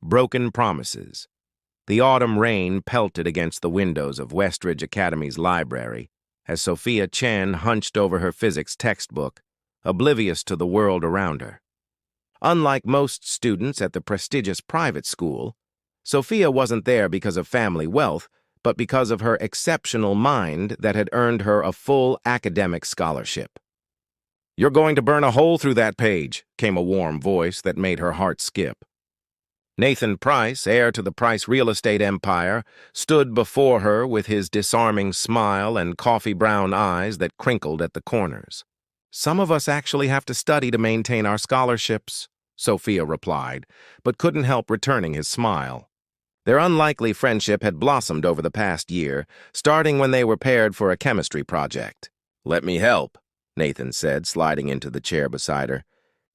broken promises. The autumn rain pelted against the windows of Westridge Academy's library as Sophia Chen hunched over her physics textbook, oblivious to the world around her. Unlike most students at the prestigious private school, Sophia wasn't there because of family wealth, but because of her exceptional mind that had earned her a full academic scholarship. "You're going to burn a hole through that page," came a warm voice that made her heart skip. Nathan Price, heir to the Price real estate empire, stood before her with his disarming smile and coffee-brown eyes that crinkled at the corners. "Some of us actually have to study to maintain our scholarships," Sophia replied, but couldn't help returning his smile. Their unlikely friendship had blossomed over the past year, starting when they were paired for a chemistry project. "Let me help," Nathan said, sliding into the chair beside her.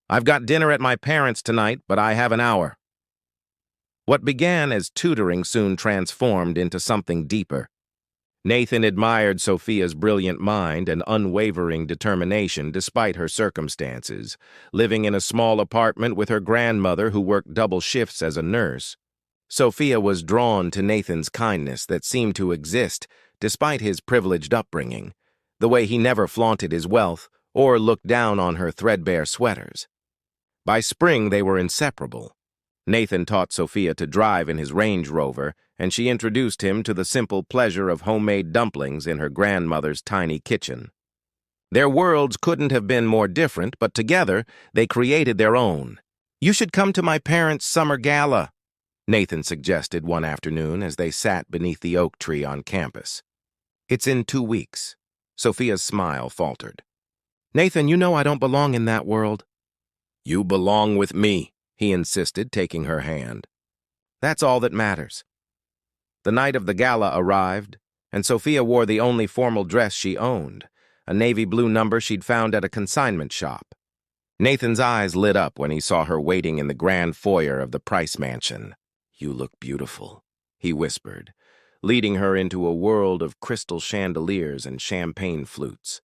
"I've got dinner at my parents' tonight, but I have an hour." What began as tutoring soon transformed into something deeper. Nathan admired Sophia's brilliant mind and unwavering determination despite her circumstances, living in a small apartment with her grandmother who worked double shifts as a nurse. Sophia was drawn to Nathan's kindness that seemed to exist despite his privileged upbringing, the way he never flaunted his wealth or looked down on her threadbare sweaters. By spring, they were inseparable. Nathan taught Sophia to drive in his Range Rover, and she introduced him to the simple pleasure of homemade dumplings in her grandmother's tiny kitchen. Their worlds couldn't have been more different, but together they created their own. "You should come to my parents' summer gala," Nathan suggested one afternoon as they sat beneath the oak tree on campus. "It's in 2 weeks." Sophia's smile faltered. "Nathan, you know I don't belong in that world." "You belong with me," he insisted, taking her hand. "That's all that matters." The night of the gala arrived, and Sophia wore the only formal dress she owned, a navy blue number she'd found at a consignment shop. Nathan's eyes lit up when he saw her waiting in the grand foyer of the Price mansion. "You look beautiful," he whispered, leading her into a world of crystal chandeliers and champagne flutes.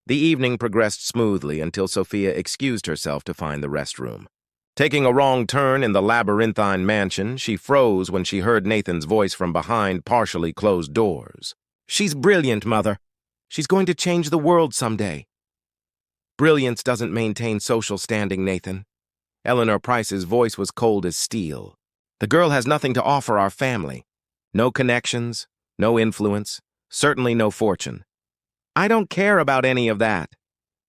The evening progressed smoothly until Sophia excused herself to find the restroom. Taking a wrong turn in the labyrinthine mansion, she froze when she heard Nathan's voice from behind partially closed doors. "She's brilliant, Mother. She's going to change the world someday." "Brilliance doesn't maintain social standing, Nathan." Eleanor Price's voice was cold as steel. "The girl has nothing to offer our family. No connections, no influence, certainly no fortune." "I don't care about any of that."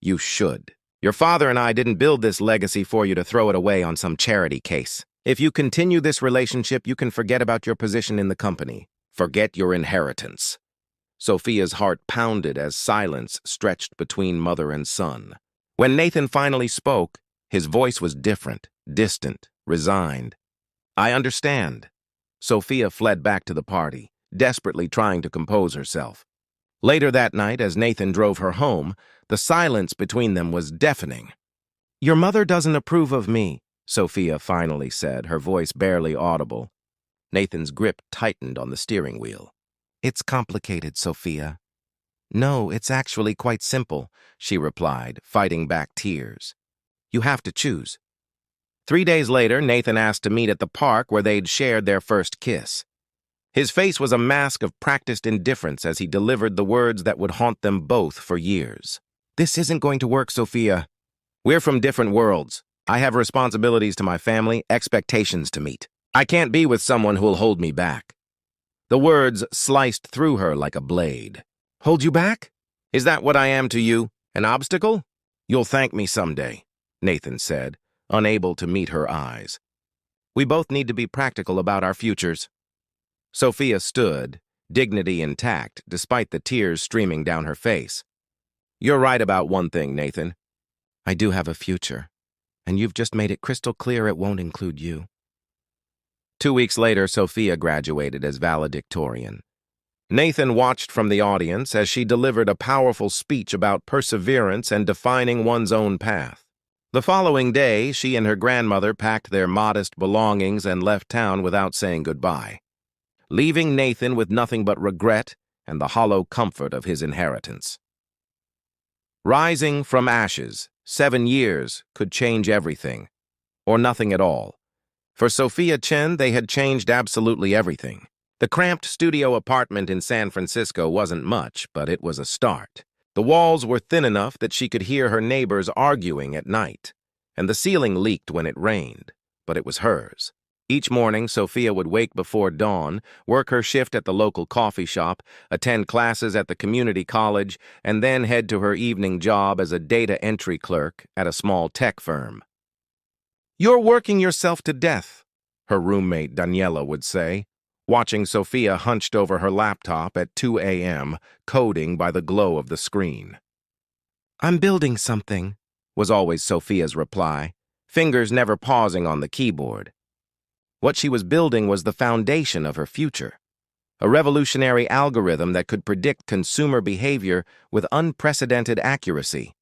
"You should. Your father and I didn't build this legacy for you to throw it away on some charity case. If you continue this relationship, you can forget about your position in the company. Forget your inheritance." Sophia's heart pounded as silence stretched between mother and son. When Nathan finally spoke, his voice was different, distant, resigned. "I understand." Sophia fled back to the party, desperately trying to compose herself. Later that night, as Nathan drove her home, the silence between them was deafening. "Your mother doesn't approve of me," Sophia finally said, her voice barely audible. Nathan's grip tightened on the steering wheel. "It's complicated, Sophia." "No, it's actually quite simple," she replied, fighting back tears. "You have to choose." 3 days later, Nathan asked to meet at the park where they'd shared their first kiss. His face was a mask of practiced indifference as he delivered the words that would haunt them both for years. "This isn't going to work, Sophia. We're from different worlds. I have responsibilities to my family, expectations to meet. I can't be with someone who'll hold me back." The words sliced through her like a blade. "Hold you back? Is that what I am to you? An obstacle?" "You'll thank me someday," Nathan said, unable to meet her eyes. "We both need to be practical about our futures." Sophia stood, dignity intact, despite the tears streaming down her face. "You're right about one thing, Nathan. I do have a future, and you've just made it crystal clear it won't include you." 2 weeks later, Sophia graduated as valedictorian. Nathan watched from the audience as she delivered a powerful speech about perseverance and defining one's own path. The following day, she and her grandmother packed their modest belongings and left town without saying goodbye, leaving Nathan with nothing but regret and the hollow comfort of his inheritance. Rising from ashes, 7 years could change everything, or nothing at all. For Sophia Chen, they had changed absolutely everything. The cramped studio apartment in San Francisco wasn't much, but it was a start. The walls were thin enough that she could hear her neighbors arguing at night, and the ceiling leaked when it rained, but it was hers. Each morning, Sophia would wake before dawn, work her shift at the local coffee shop, attend classes at the community college, and then head to her evening job as a data entry clerk at a small tech firm. "You're working yourself to death," her roommate Daniela would say, watching Sophia hunched over her laptop at 2 a.m., coding by the glow of the screen. "I'm building something," was always Sophia's reply, fingers never pausing on the keyboard. What she was building was the foundation of her future, a revolutionary algorithm that could predict consumer behavior with unprecedented accuracy.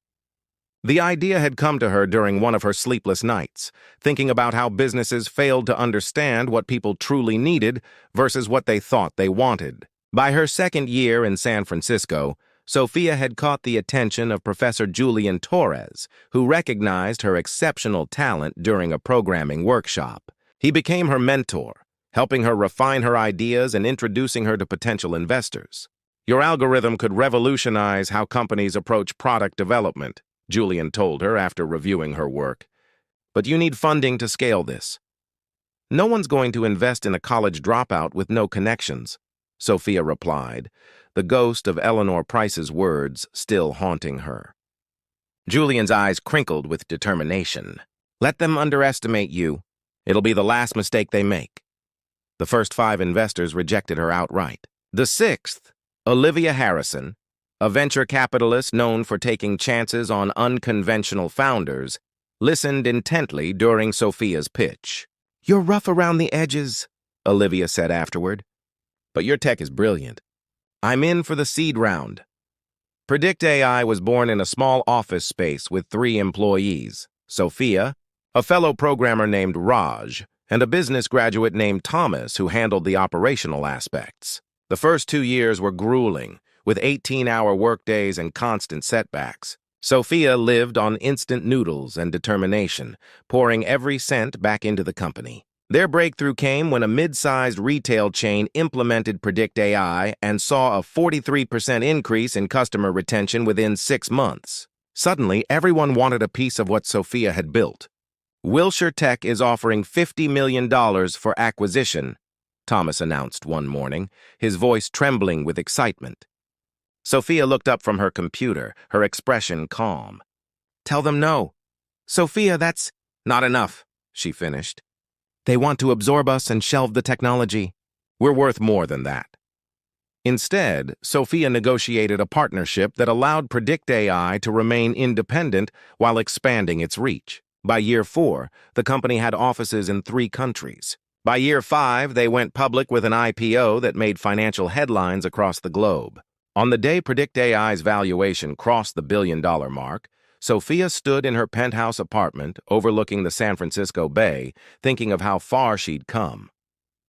The idea had come to her during one of her sleepless nights, thinking about how businesses failed to understand what people truly needed versus what they thought they wanted. By her second year in San Francisco, Sophia had caught the attention of Professor Julian Torres, who recognized her exceptional talent during a programming workshop. He became her mentor, helping her refine her ideas and introducing her to potential investors. "Your algorithm could revolutionize how companies approach product development," Julian told her after reviewing her work. "But you need funding to scale this." "No one's going to invest in a college dropout with no connections," Sophia replied, the ghost of Eleanor Price's words still haunting her. Julian's eyes crinkled with determination. "Let them underestimate you. It'll be the last mistake they make." The first 5 investors rejected her outright. The 6th, Olivia Harrison, a venture capitalist known for taking chances on unconventional founders, listened intently during Sophia's pitch. "You're rough around the edges," Olivia said afterward, "but your tech is brilliant. I'm in for the seed round." Predict AI was born in a small office space with 3 employees: Sophia, a fellow programmer named Raj, and a business graduate named Thomas who handled the operational aspects. The first 2 years were grueling, with 18-hour workdays and constant setbacks. Sophia lived on instant noodles and determination, pouring every cent back into the company. Their breakthrough came when a mid-sized retail chain implemented Predict AI and saw a 43% increase in customer retention within 6 months. Suddenly, everyone wanted a piece of what Sophia had built. "Wilshire Tech is offering $50 million for acquisition," Thomas announced one morning, his voice trembling with excitement. Sophia looked up from her computer, her expression calm. "Tell them no." "Sophia, that's not enough," she finished. "They want to absorb us and shelve the technology. We're worth more than that." Instead, Sophia negotiated a partnership that allowed Predict AI to remain independent while expanding its reach. By year 4, the company had offices in 3 countries. By year 5, they went public with an IPO that made financial headlines across the globe. On the day Predict AI's valuation crossed the billion-dollar mark, Sophia stood in her penthouse apartment overlooking the San Francisco Bay, thinking of how far she'd come.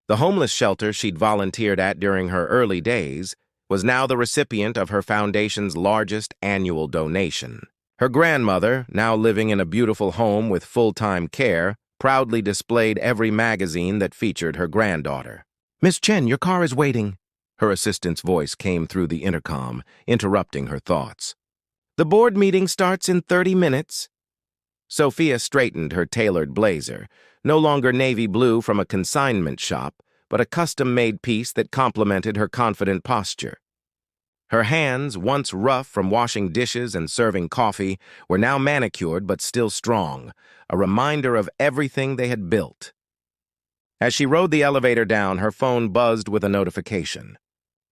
The homeless shelter she'd volunteered at during her early days was now the recipient of her foundation's largest annual donation. Her grandmother, now living in a beautiful home with full-time care, proudly displayed every magazine that featured her granddaughter. "Miss Chen, your car is waiting." Her assistant's voice came through the intercom, interrupting her thoughts. "The board meeting starts in 30 minutes. Sophia straightened her tailored blazer, no longer navy blue from a consignment shop, but a custom-made piece that complemented her confident posture. Her hands, once rough from washing dishes and serving coffee, were now manicured but still strong, a reminder of everything they had built. As she rode the elevator down, her phone buzzed with a notification.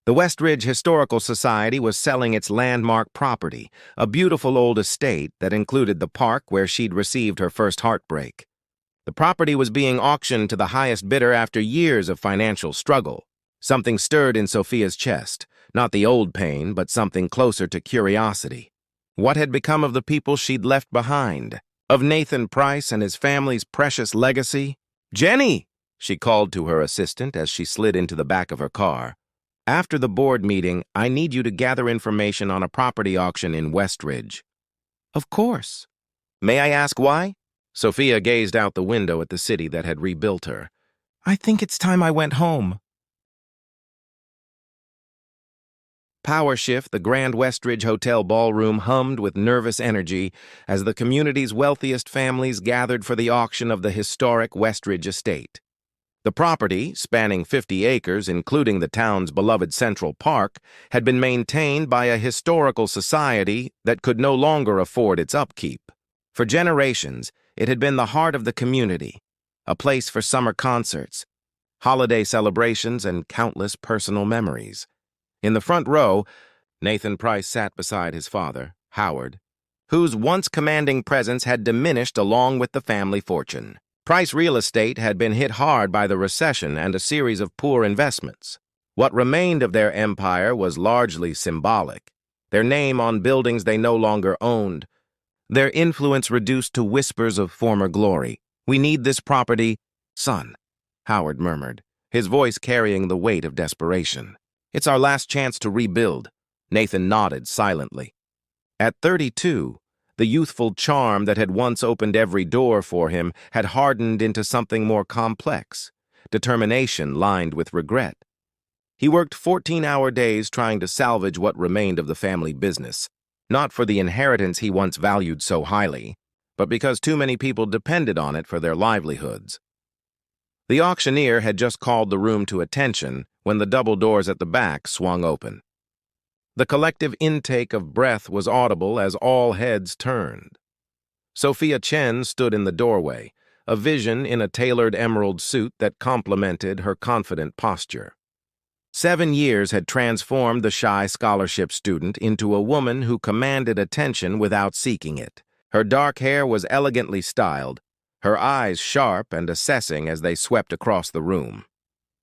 The Westridge Historical Society was selling its landmark property, a beautiful old estate that included the park where she'd received her first heartbreak. The property was being auctioned to the highest bidder after years of financial struggle. Something stirred in Sophia's chest. Not the old pain, but something closer to curiosity. What had become of the people she'd left behind? Of Nathan Price and his family's precious legacy? "Jenny!" she called to her assistant as she slid into the back of her car. "After the board meeting, I need you to gather information on a property auction in Westridge." "Of course." "May I ask why?" Sophia gazed out the window at the city that had rebuilt her. I think it's time I went home. Power Shift, the Grand Westridge Hotel ballroom hummed with nervous energy as the community's wealthiest families gathered for the auction of the historic Westridge estate. The property, spanning 50 acres, including the town's beloved Central Park, had been maintained by a historical society that could no longer afford its upkeep. For generations, it had been the heart of the community, a place for summer concerts, holiday celebrations, and countless personal memories. In the front row, Nathan Price sat beside his father, Howard, whose once commanding presence had diminished along with the family fortune. Price real estate had been hit hard by the recession and a series of poor investments. What remained of their empire was largely symbolic, their name on buildings they no longer owned, their influence reduced to whispers of former glory. We need this property, son, Howard murmured, his voice carrying the weight of desperation. It's our last chance to rebuild. Nathan nodded silently. At 32, the youthful charm that had once opened every door for him had hardened into something more complex, determination lined with regret. He worked 14-hour days trying to salvage what remained of the family business, not for the inheritance he once valued so highly, but because too many people depended on it for their livelihoods. The auctioneer had just called the room to attention when the double doors at the back swung open. The collective intake of breath was audible as all heads turned. Sophia Chen stood in the doorway, a vision in a tailored emerald suit that complemented her confident posture. 7 years had transformed the shy scholarship student into a woman who commanded attention without seeking it. Her dark hair was elegantly styled, her eyes sharp and assessing as they swept across the room.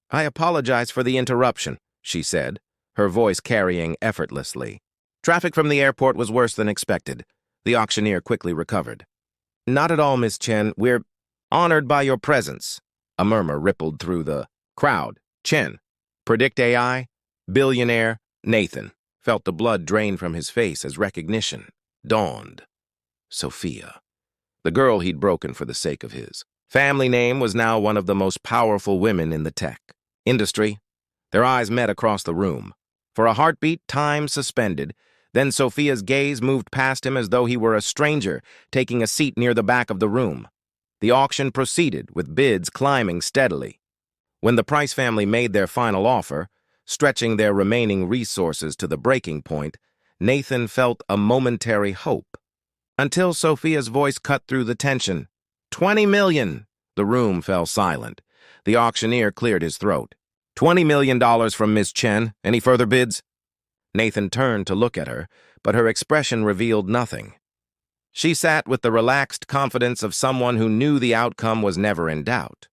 I apologize for the interruption, she said, her voice carrying effortlessly. Traffic from the airport was worse than expected. The auctioneer quickly recovered. Not at all, Miss Chen. We're honored by your presence. A murmur rippled through the crowd. Chen, Predict AI, Billionaire, Nathan felt the blood drain from his face as recognition dawned. Sophia, the girl he'd broken for the sake of his family name, was now one of the most powerful women in the tech industry. Their eyes met across the room. For a heartbeat, time suspended. Then Sophia's gaze moved past him as though he were a stranger, taking a seat near the back of the room. The auction proceeded, with bids climbing steadily. When the Price family made their final offer, stretching their remaining resources to the breaking point, Nathan felt a momentary hope. Until Sophia's voice cut through the tension. 20 million! The room fell silent. The auctioneer cleared his throat. $20 million from Miss Chen. Any further bids? Nathan turned to look at her, but her expression revealed nothing. She sat with the relaxed confidence of someone who knew the outcome was never in doubt.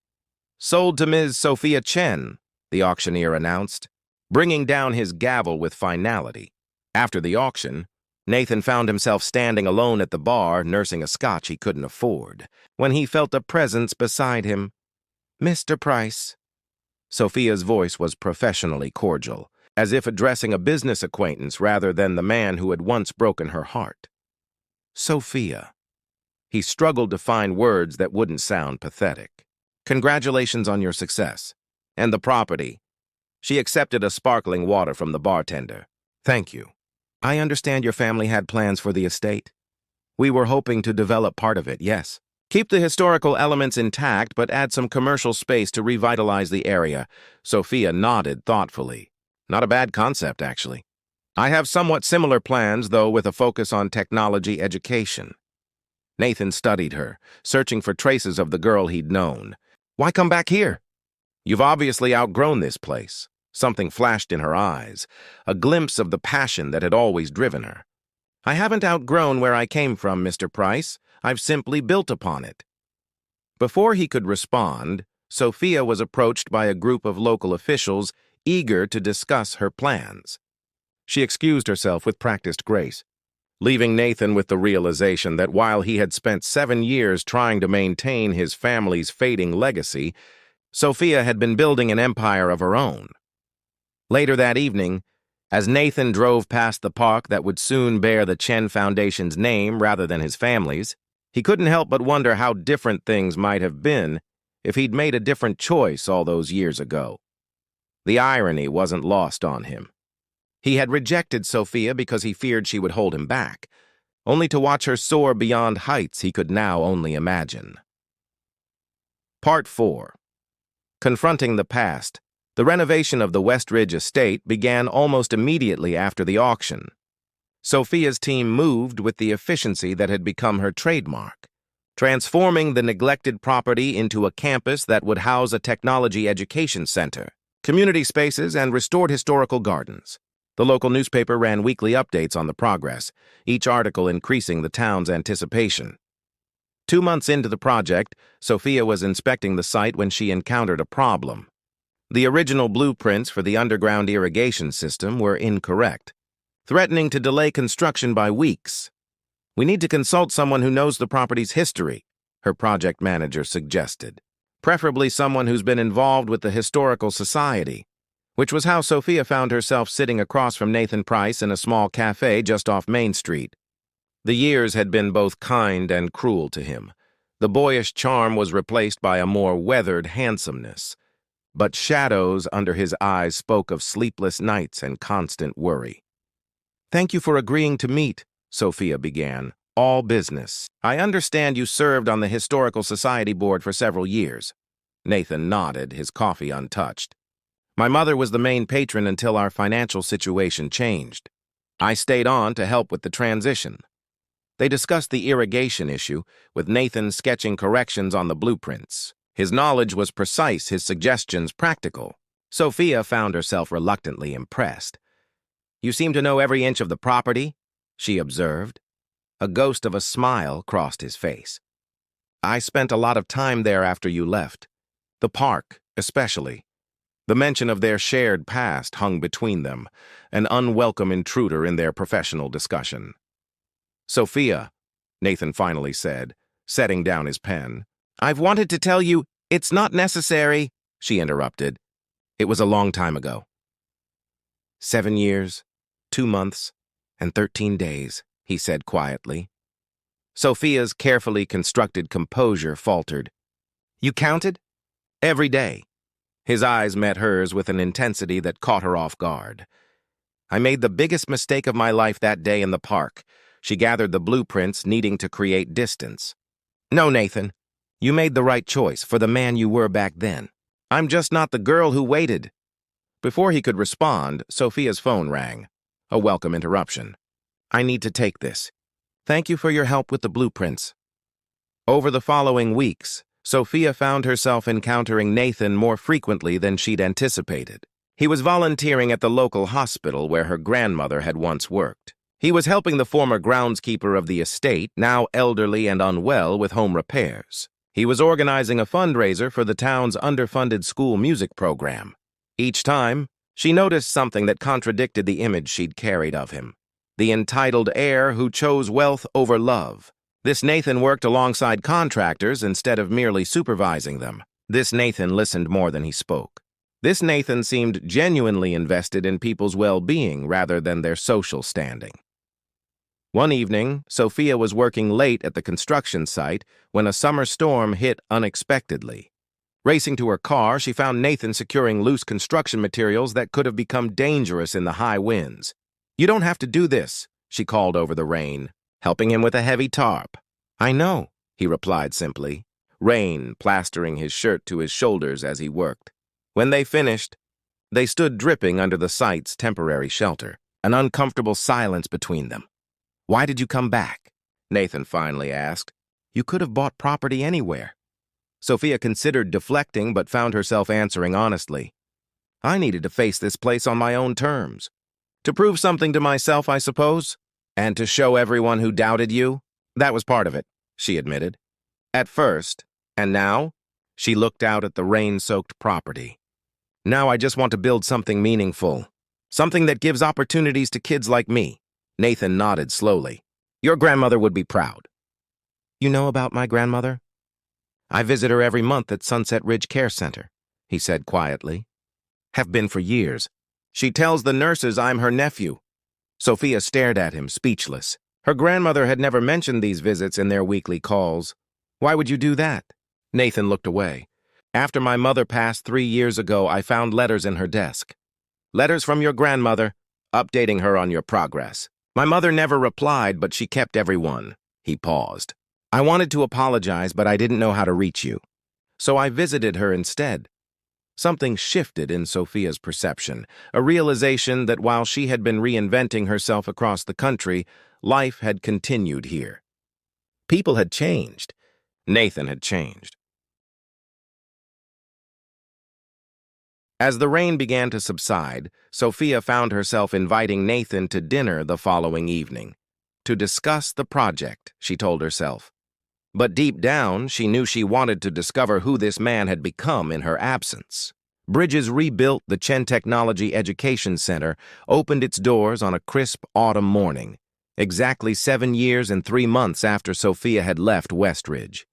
Sold to Ms. Sophia Chen, the auctioneer announced, bringing down his gavel with finality. After the auction, Nathan found himself standing alone at the bar, nursing a scotch he couldn't afford, when he felt a presence beside him. Mr. Price. Sophia's voice was professionally cordial, as if addressing a business acquaintance rather than the man who had once broken her heart. Sophia. He struggled to find words that wouldn't sound pathetic. Congratulations on your success. And the property. She accepted a sparkling water from the bartender. Thank you. I understand your family had plans for the estate. We were hoping to develop part of it, yes. Keep the historical elements intact, but add some commercial space to revitalize the area. Sophia nodded thoughtfully. Not a bad concept, actually. I have somewhat similar plans, though with a focus on technology education. Nathan studied her, searching for traces of the girl he'd known. Why come back here? You've obviously outgrown this place. Something flashed in her eyes, a glimpse of the passion that had always driven her. I haven't outgrown where I came from, Mr. Price. I've simply built upon it. Before he could respond, Sophia was approached by a group of local officials eager to discuss her plans. She excused herself with practiced grace, leaving Nathan with the realization that while he had spent 7 years trying to maintain his family's fading legacy, Sophia had been building an empire of her own. Later that evening, as Nathan drove past the park that would soon bear the Chen Foundation's name rather than his family's, He couldn't help but wonder how different things might have been if he'd made a different choice all those years ago. The irony wasn't lost on him. He had rejected Sophia because he feared she would hold him back, only to watch her soar beyond heights he could now only imagine. Part 4. Confronting the past, the renovation of the Westridge estate began almost immediately after the auction. Sophia's team moved with the efficiency that had become her trademark, transforming the neglected property into a campus that would house a technology education center, community spaces, and restored historical gardens. The local newspaper ran weekly updates on the progress, each article increasing the town's anticipation. 2 months into the project, Sophia was inspecting the site when she encountered a problem. The original blueprints for the underground irrigation system were incorrect, threatening to delay construction by weeks. "We need to consult someone who knows the property's history," her project manager suggested. "Preferably someone who's been involved with the Historical Society," which was how Sophia found herself sitting across from Nathan Price in a small cafe just off Main Street. The years had been both kind and cruel to him. The boyish charm was replaced by a more weathered handsomeness, but shadows under his eyes spoke of sleepless nights and constant worry. "Thank you for agreeing to meet," Sophia began. "All business. I understand you served on the Historical Society board for several years." Nathan nodded, his coffee untouched. "My mother was the main patron until our financial situation changed. I stayed on to help with the transition." They discussed the irrigation issue, with Nathan sketching corrections on the blueprints. His knowledge was precise, his suggestions practical. Sophia found herself reluctantly impressed. "You seem to know every inch of the property," she observed. A ghost of a smile crossed his face. "I spent a lot of time there after you left. The park, especially." The mention of their shared past hung between them, an unwelcome intruder in their professional discussion. "Sophia," Nathan finally said, setting down his pen. "I've wanted to tell you, it's not necessary," she interrupted. "It was a long time ago." 7 years, 2 months, and 13 days, he said quietly. Sophia's carefully constructed composure faltered. "You counted?" "Every day." His eyes met hers with an intensity that caught her off guard. "I made the biggest mistake of my life that day in the park." She gathered the blueprints, needing to create distance. "No, Nathan. You made the right choice for the man you were back then. I'm just not the girl who waited." Before he could respond, Sophia's phone rang. A welcome interruption. "I need to take this. Thank you for your help with the blueprints." Over the following weeks, Sophia found herself encountering Nathan more frequently than she'd anticipated. He was volunteering at the local hospital where her grandmother had once worked. He was helping the former groundskeeper of the estate, now elderly and unwell, with home repairs. He was organizing a fundraiser for the town's underfunded school music program. Each time, she noticed something that contradicted the image she'd carried of him. The entitled heir who chose wealth over love. This Nathan worked alongside contractors instead of merely supervising them. This Nathan listened more than he spoke. This Nathan seemed genuinely invested in people's well-being rather than their social standing. One evening, Sophia was working late at the construction site when a summer storm hit unexpectedly. Racing to her car, she found Nathan securing loose construction materials that could have become dangerous in the high winds. "You don't have to do this," she called over the rain, helping him with a heavy tarp. "I know," he replied simply, rain plastering his shirt to his shoulders as he worked. When they finished, they stood dripping under the site's temporary shelter, an uncomfortable silence between them. "Why did you come back?" Nathan finally asked. "You could have bought property anywhere." Sophia considered deflecting but found herself answering honestly. "I needed to face this place on my own terms. To prove something to myself, I suppose, and to show everyone who doubted you. That was part of it," she admitted. "At first, and now?" She looked out at the rain-soaked property. "Now I just want to build something meaningful, something that gives opportunities to kids like me." Nathan nodded slowly. "Your grandmother would be proud." "You know about my grandmother?" "I visit her every month at Sunset Ridge Care Center," he said quietly. "Have been for years. She tells the nurses I'm her nephew." Sophia stared at him, speechless. Her grandmother had never mentioned these visits in their weekly calls. Why would you do that? Nathan looked away. After my mother passed 3 years ago, I found letters in her desk. Letters from your grandmother, updating her on your progress. My mother never replied, but she kept every one. He paused. I wanted to apologize, but I didn't know how to reach you. So I visited her instead. Something shifted in Sophia's perception, a realization that while she had been reinventing herself across the country, life had continued here. People had changed. Nathan had changed. As the rain began to subside, Sophia found herself inviting Nathan to dinner the following evening. To discuss the project, she told herself. But deep down, she knew she wanted to discover who this man had become in her absence. Bridges rebuilt the Chen Technology Education Center, opened its doors on a crisp autumn morning, exactly 7 years and 3 months after Sophia had left Westridge.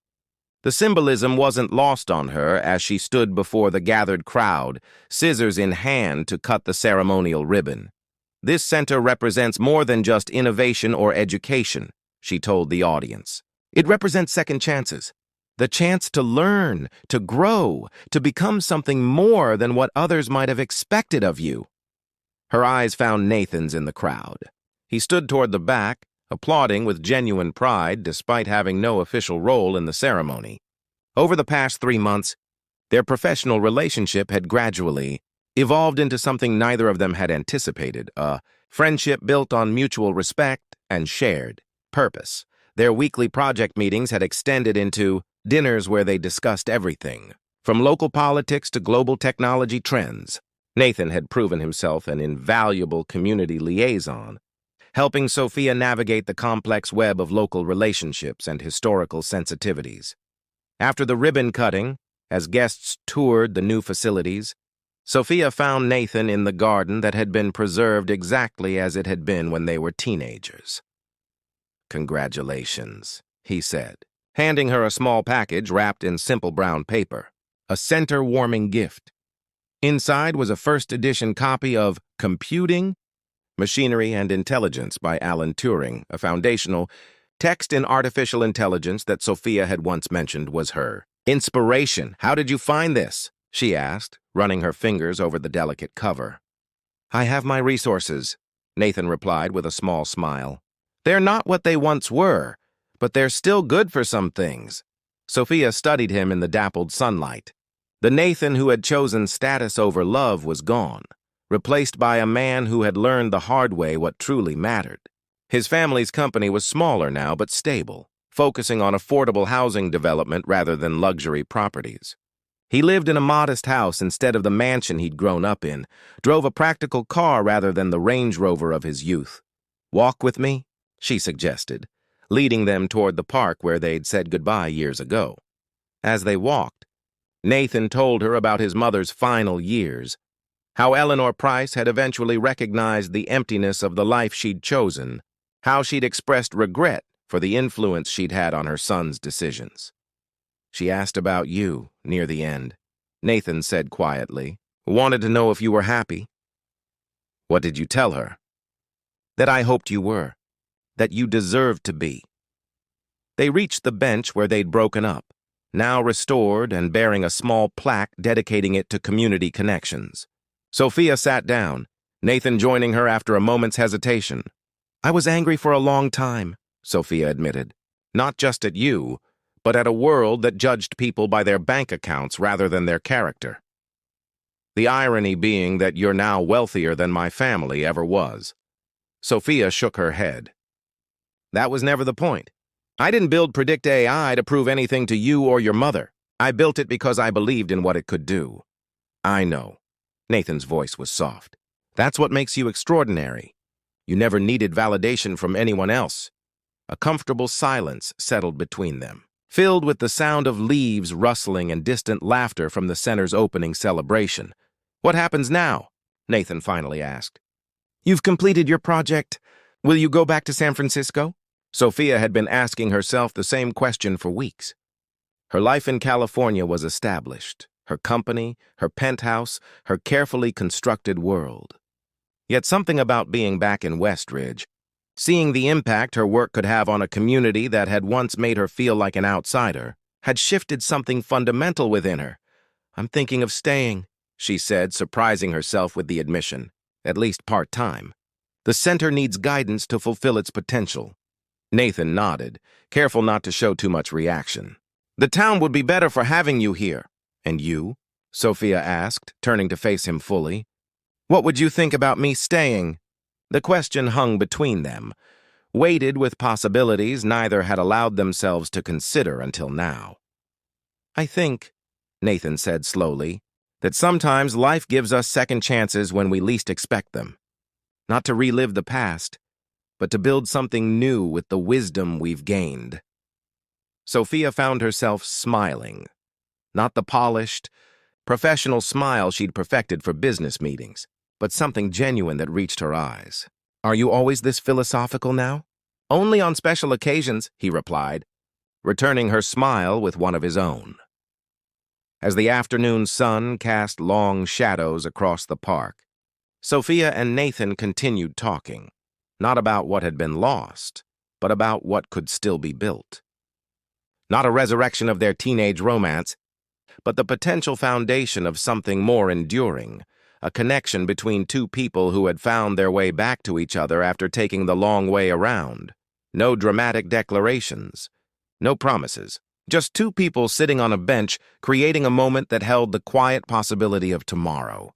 The symbolism wasn't lost on her as she stood before the gathered crowd, scissors in hand to cut the ceremonial ribbon. This center represents more than just innovation or education, she told the audience. It represents second chances, the chance to learn, to grow, to become something more than what others might have expected of you. Her eyes found Nathan's in the crowd. He stood toward the back, applauding with genuine pride despite having no official role in the ceremony. Over the past 3 months, their professional relationship had gradually evolved into something neither of them had anticipated, a friendship built on mutual respect and shared purpose. Their weekly project meetings had extended into dinners where they discussed everything, from local politics to global technology trends. Nathan had proven himself an invaluable community liaison, helping Sophia navigate the complex web of local relationships and historical sensitivities. After the ribbon cutting, as guests toured the new facilities, Sophia found Nathan in the garden that had been preserved exactly as it had been when they were teenagers. "Congratulations," he said, handing her a small package wrapped in simple brown paper, a center-warming gift. Inside was a first-edition copy of Computing, Machinery and Intelligence by Alan Turing, a foundational text in artificial intelligence that Sophia had once mentioned was her inspiration. "How did you find this?" she asked, running her fingers over the delicate cover. "I have my resources," Nathan replied with a small smile. "They're not what they once were, but they're still good for some things." Sophia studied him in the dappled sunlight. The Nathan who had chosen status over love was gone, replaced by a man who had learned the hard way what truly mattered. His family's company was smaller now but stable, focusing on affordable housing development rather than luxury properties. He lived in a modest house instead of the mansion he'd grown up in, drove a practical car rather than the Range Rover of his youth. "Walk with me?" she suggested, leading them toward the park where they'd said goodbye years ago. As they walked, Nathan told her about his mother's final years, how Eleanor Price had eventually recognized the emptiness of the life she'd chosen, how she'd expressed regret for the influence she'd had on her son's decisions. "She asked about you near the end," Nathan said quietly. "Wanted to know if you were happy." "What did you tell her?" "That I hoped you were, that you deserved to be." They reached the bench where they'd broken up, now restored and bearing a small plaque dedicating it to community connections. Sophia sat down, Nathan joining her after a moment's hesitation. "I was angry for a long time," Sophia admitted. "Not just at you, but at a world that judged people by their bank accounts rather than their character. The irony being that you're now wealthier than my family ever was." Sophia shook her head. "That was never the point. I didn't build Predict AI to prove anything to you or your mother. I built it because I believed in what it could do." "I know." Nathan's voice was soft. "That's what makes you extraordinary. You never needed validation from anyone else." A comfortable silence settled between them, filled with the sound of leaves rustling and distant laughter from the center's opening celebration. "What happens now?" Nathan finally asked. "You've completed your project. Will you go back to San Francisco?" Sophia had been asking herself the same question for weeks. Her life in California was established, her company, her penthouse, her carefully constructed world. Yet something about being back in Westridge, Seeing the impact her work could have on a community that had once made her feel like an outsider had shifted something fundamental within her. "I'm thinking of staying," she said, surprising herself with the admission, at least part-time. "The center needs guidance to fulfill its potential." Nathan nodded, careful not to show too much reaction. "The town would be better for having you here." "And you?" Sophia asked, turning to face him fully. "What would you think about me staying?" The question hung between them, weighted with possibilities neither had allowed themselves to consider until now. "I think," Nathan said slowly, "that sometimes life gives us second chances when we least expect them. Not to relive the past, but to build something new with the wisdom we've gained." Sophia found herself smiling. Not the polished, professional smile she'd perfected for business meetings, but something genuine that reached her eyes. "Are you always this philosophical now?" "Only on special occasions," he replied, returning her smile with one of his own. As the afternoon sun cast long shadows across the park, Sophia and Nathan continued talking, not about what had been lost, but about what could still be built. Not a resurrection of their teenage romance, but the potential foundation of something more enduring, a connection between two people who had found their way back to each other after taking the long way around. No dramatic declarations, no promises, just two people sitting on a bench creating a moment that held the quiet possibility of tomorrow.